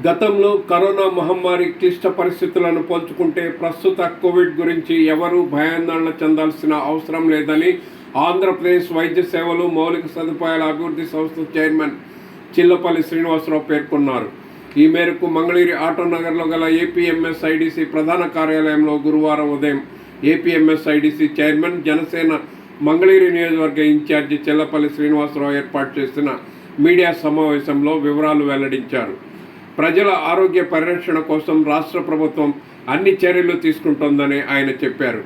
గతంలో కరోనా మహమ్మారి క్లిష్ట పరిస్థితులను పోల్చుకుంటే ప్రస్తుత కోవిడ్ గురించి ఎవరూ భయాందోళన చెందాల్సిన అవసరం లేదని ఆంధ్రప్రదేశ్ వైద్య సేవలు మౌలిక సదుపాయాల అభివృద్ధి సంస్థ చైర్మన్ చిల్లపల్లి శ్రీనివాసరావు పేర్కొన్నారు. ఈ మేరకు మంగళగిరి ఆటోనగర్లో గల ఏపీఎంఎస్ఐడిసి ప్రధాన కార్యాలయంలో గురువారం ఉదయం ఏపీఎంఎస్ఐడిసి చైర్మన్, జనసేన మంగళగిరి నియోజకవర్గ ఇన్ఛార్జి చిల్లపల్లి శ్రీనివాసరావు ఏర్పాటు చేసిన మీడియా సమావేశంలో వివరాలు వెల్లడించారు. ప్రజల ఆరోగ్య పరిరక్షణ కోసం రాష్ట్ర ప్రభుత్వం అన్ని చర్యలు తీసుకుంటోందని ఆయన చెప్పారు.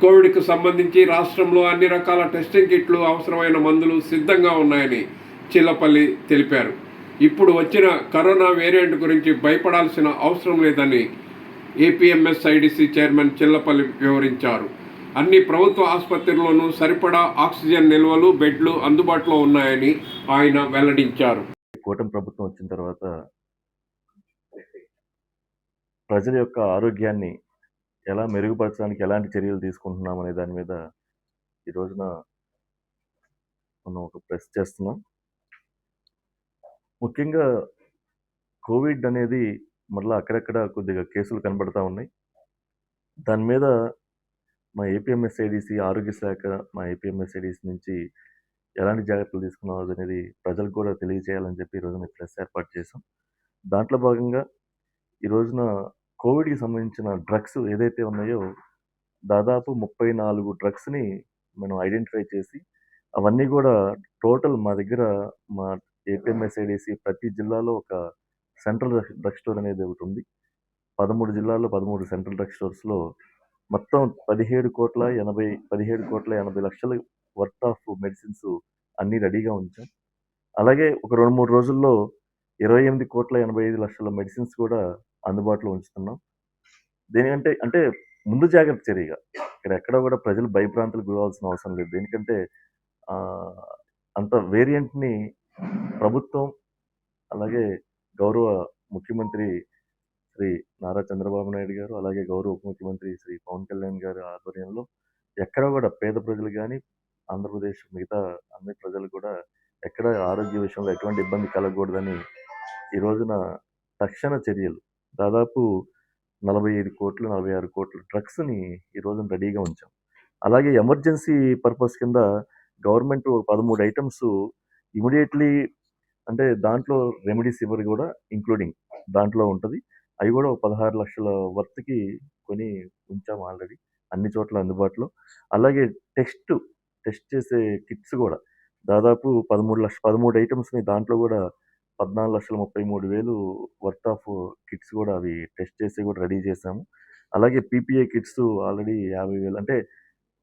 కోవిడ్కు సంబంధించి రాష్ట్రంలో అన్ని రకాల టెస్టింగ్ కిట్లు, అవసరమైన మందులు సిద్ధంగా ఉన్నాయని చిల్లపల్లి తెలిపారు. ఇప్పుడు వచ్చిన కరోనా వేరియంట్ గురించి భయపడాల్సిన అవసరం లేదని ఏపీఎంఎస్ఐడిసి చైర్మన్ చిల్లపల్లి వివరించారు. అన్ని ప్రభుత్వ ఆసుపత్రుల్లోనూ సరిపడా ఆక్సిజన్ నిల్వలు, బెడ్లు అందుబాటులో ఉన్నాయని ఆయన వెల్లడించారు. కూటమి ప్రభుత్వం వచ్చిన తర్వాత ప్రజల యొక్క ఆరోగ్యాన్ని ఎలా మెరుగుపరచడానికి ఎలాంటి చర్యలు తీసుకుంటున్నాం అనే దాని మీద ఈ రోజున మనం ఒక ప్రెస్ చేస్తున్నాం. ముఖ్యంగా కోవిడ్ అనేది మళ్ళీ అక్కడక్కడ కొద్దిగా కేసులు కనబడతా ఉన్నాయి. దాని మీద మా ఏపీఎంఎస్ఐడిసి ఆరోగ్య శాఖ, మా ఏపీఎంఎస్ఐడిసి నుంచి ఎలాంటి జాగ్రత్తలు తీసుకున్నాం అనేది ప్రజలకు కూడా తెలియజేయాలని చెప్పి ఈ రోజున ప్రెస్ ఏర్పాటు చేసాం. దాంట్లో భాగంగా ఈ రోజున కోవిడ్కి సంబంధించిన డ్రగ్స్ ఏదైతే ఉన్నాయో దాదాపు 34 డ్రగ్స్ని మనం ఐడెంటిఫై చేసి అవన్నీ కూడా టోటల్ మా దగ్గర మా ఏపీఎంఎస్ఐడిసి ప్రతి జిల్లాలో ఒక సెంట్రల్ డ్రగ్ స్టోర్ అనేది ఒకటి ఉంది. 13 జిల్లాల్లో 13 సెంట్రల్ డ్రగ్ స్టోర్స్లో మొత్తం 17 కోట్ల 80 లక్షల వర్త్ ఆఫ్ మెడిసిన్స్ అన్నీ రెడీగా ఉంచాం. అలాగే ఒక 2-3 రోజుల్లో 28 కోట్ల 85 లక్షల మెడిసిన్స్ కూడా అందుబాటులో ఉంచుతున్నాం. దేనికంటే అంటే ముందు జాగ్రత్త చర్యగా ఇక్కడ ఎక్కడ కూడా ప్రజలు భయభ్రాంతులకు గురవాల్సిన అవసరం లేదు. దేనికంటే అంత వేరియంట్ని ప్రభుత్వం, అలాగే గౌరవ ముఖ్యమంత్రి శ్రీ నారా చంద్రబాబు నాయుడు గారు, అలాగే గౌరవ ఉప ముఖ్యమంత్రి శ్రీ పవన్ కళ్యాణ్ గారి ఆధ్వర్యంలో ఎక్కడ కూడా పేద ప్రజలు కానీ, ఆంధ్రప్రదేశ్ మిగతా అన్ని ప్రజలు కూడా ఎక్కడ ఆరోగ్య విషయంలో ఎటువంటి ఇబ్బంది కలగకూడదని ఈ రోజున తక్షణ చర్యలు దాదాపు 45 కోట్లు 46 కోట్ల డ్రగ్స్ని ఈ రోజున రెడీగా ఉంచాం. అలాగే ఎమర్జెన్సీ పర్పస్ కింద గవర్నమెంట్ 13 ఐటమ్స్ ఇమీడియట్లీ, అంటే దాంట్లో రెమిడిసివిర్ కూడా ఇంక్లూడింగ్ దాంట్లో ఉంటుంది. అవి కూడా 16 లక్షల వర్త్కి కొని ఉంచాం ఆల్రెడీ అన్ని చోట్ల అందుబాటులో. అలాగే టెస్ట్ చేసే కిట్స్ కూడా దాదాపు 13 ఐటమ్స్ని దాంట్లో కూడా 14,33,000 వర్త్ ఆఫ్ కిట్స్ కూడా అవి టెస్ట్ చేసి కూడా రెడీ చేసాము. అలాగే పీపీఏ కిట్స్ ఆల్రెడీ 50,000, అంటే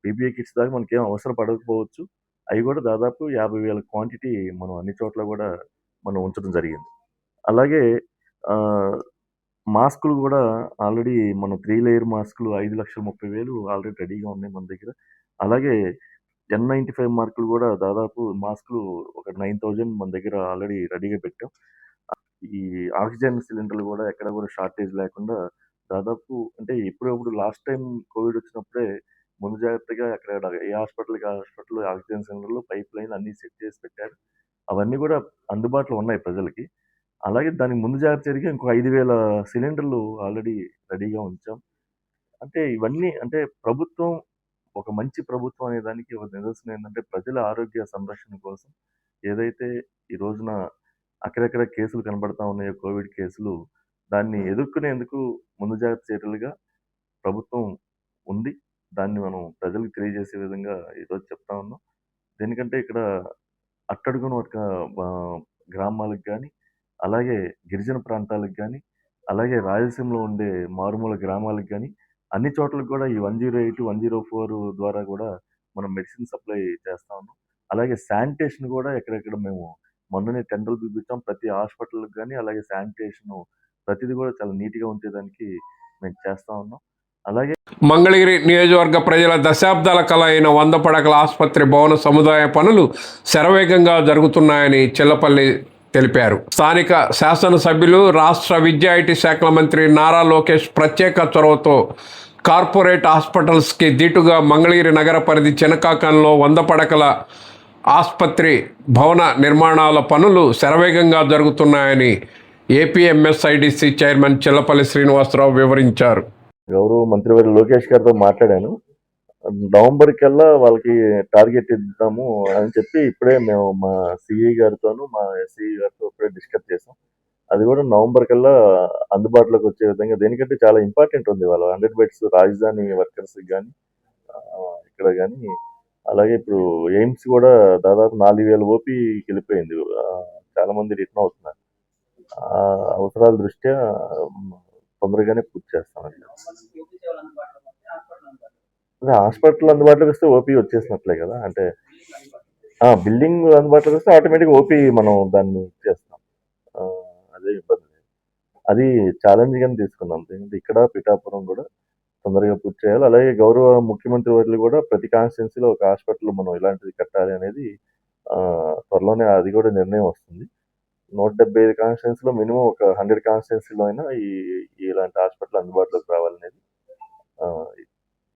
పీపీఏ కిట్స్ దాకా మనకేం అవసరం పడకపోవచ్చు, అవి కూడా దాదాపు 50,000 క్వాంటిటీ మనం అన్ని చోట్ల కూడా మనం ఉంచడం జరిగింది. అలాగే మాస్కులు కూడా ఆల్రెడీ మనం 3 లేయర్ మాస్కులు 5,30,000 ఆల్రెడీ రెడీగా ఉన్నాయి మన దగ్గర. అలాగే N95 మార్కులు కూడా దాదాపు మాస్కులు ఒక 9,000 మన దగ్గర ఆల్రెడీ రెడీగా పెట్టాం. ఈ ఆక్సిజన్ సిలిండర్లు కూడా ఎక్కడ కూడా షార్టేజ్ లేకుండా దాదాపు, అంటే ఎప్పుడప్పుడు లాస్ట్ టైం కోవిడ్ వచ్చినప్పుడే ముందు జాగ్రత్తగా అక్కడ ఏ హాస్పిటల్కి హాస్పిటల్ ఆక్సిజన్ సిలిండర్లు, పైప్ లైన్ అన్నీ సెట్ చేసి పెట్టారు. అవన్నీ కూడా అందుబాటులో ఉన్నాయి ప్రజలకి. అలాగే దానికి ముందు జాగ్రత్త చర్యగా ఇంకో 5,000 సిలిండర్లు ఆల్రెడీ రెడీగా ఉంచాం. అంటే ఇవన్నీ అంటే ప్రభుత్వం ఒక మంచి ప్రభుత్వం అనే దానికి ఒక నిదర్శనం ఏంటంటే ప్రజల ఆరోగ్య సంరక్షణ కోసం ఏదైతే ఈ రోజున అక్కడెక్కడ కేసులు కనబడతా ఉన్నాయో కోవిడ్ కేసులు, దాన్ని ఎదుర్కొనేందుకు ముందు జాగ్రత్త చర్యలుగా ప్రభుత్వం ఉంది. దాన్ని మనం ప్రజలకు తెలియజేసే విధంగా ఈరోజు చెప్తా ఉన్నాం. దేనికంటే ఇక్కడ అట్టడుగున ఒక గ్రామాలకు కానీ, అలాగే గిరిజన ప్రాంతాలకు కానీ, అలాగే రాయలసీమలో ఉండే మారుమూల గ్రామాలకు కానీ అన్ని చోట్లకు కూడా ఈ 108, 104 ద్వారా కూడా మనం మెడిసిన్ సప్లై చేస్తా ఉన్నాం. అలాగే శానిటేషన్ కూడా ఎక్కడెక్కడ మేము మొన్ననే టెండర్లు పిలిపించాం. ప్రతి హాస్పిటల్కి కానీ, అలాగే శానిటేషన్ ప్రతిదీ కూడా చాలా నీట్గా ఉంచేదానికి మేము చేస్తా ఉన్నాం. అలాగే మంగళగిరి నియోజకవర్గ ప్రజల దశాబ్దాల కల అయిన 100 పడకల ఆసుపత్రి భవన సముదాయ పనులు శరవేగంగా జరుగుతున్నాయని చిల్లపల్లి తెలిపారు. స్థానిక శాసనసభ్యులు, రాష్ట్ర విద్యా ఐటీ శాఖల మంత్రి నారా లోకేష్ ప్రత్యేక చొరవతో కార్పొరేట్ హాస్పిటల్స్కి దీటుగా మంగళగిరి నగర పరిధి చినకాకంలో 100 పడకల ఆసుపత్రి భవన నిర్మాణాల పనులు శరవేగంగా జరుగుతున్నాయని ఏపీఎంఎస్ఐడిసి చైర్మన్ చిల్లపల్లి శ్రీనివాసరావు వివరించారు. గౌరవ మంత్రివర్యులు లోకేష్ గారితో మాట్లాడాను. నవంబర్ కల్లా వాళ్ళకి టార్గెట్ ఇద్దాము అని చెప్పి ఇప్పుడే మేము మా సిఈ గారితోనూ, మా ఎస్ఈ గారితో ఇప్పుడే డిస్కస్ చేసాం. అది కూడా నవంబర్ కల్లా అందుబాటులోకి వచ్చే విధంగా, దేనికంటే చాలా ఇంపార్టెంట్ ఉంది. వాళ్ళ 100 బెడ్స్ రాజధాని వర్కర్స్కి కానీ ఇక్కడ కానీ, అలాగే ఇప్పుడు ఎయిమ్స్ కూడా దాదాపు 4000 ఓపీకి వెళ్ళిపోయింది. చాలా మంది రిటర్న్ అవుతున్నారు. ఆ అవసరాల దృష్ట్యా తొందరగానే పూర్తి చేస్తామండి. అదే హాస్పిటల్ అందుబాటులోకి వస్తే ఓపీ వచ్చేసినట్లే కదా. అంటే బిల్డింగ్ అందుబాటులోకి వస్తే ఆటోమేటిక్గా ఓపీ మనం దాన్ని చేస్తాం. ఆ, అదే ఇబ్బంది లేదు. అది ఛాలెంజ్గానే తీసుకున్నాం. ఎందుకంటే ఇక్కడ పిఠాపురం కూడా తొందరగా పూర్తి చేయాలి. అలాగే గౌరవ ముఖ్యమంత్రి వర్యులు కూడా ప్రతి కాన్స్టిట్యున్సీలో ఒక హాస్పిటల్ మనం ఇలాంటిది కట్టాలి అనేది త్వరలోనే అది కూడా నిర్ణయం వస్తుంది. 175 కాన్స్టిట్యున్సీలో మినిమం ఒక 100 కాన్స్టిట్యున్సీలో అయినా ఇలాంటి హాస్పిటల్ అందుబాటులోకి రావాలనేది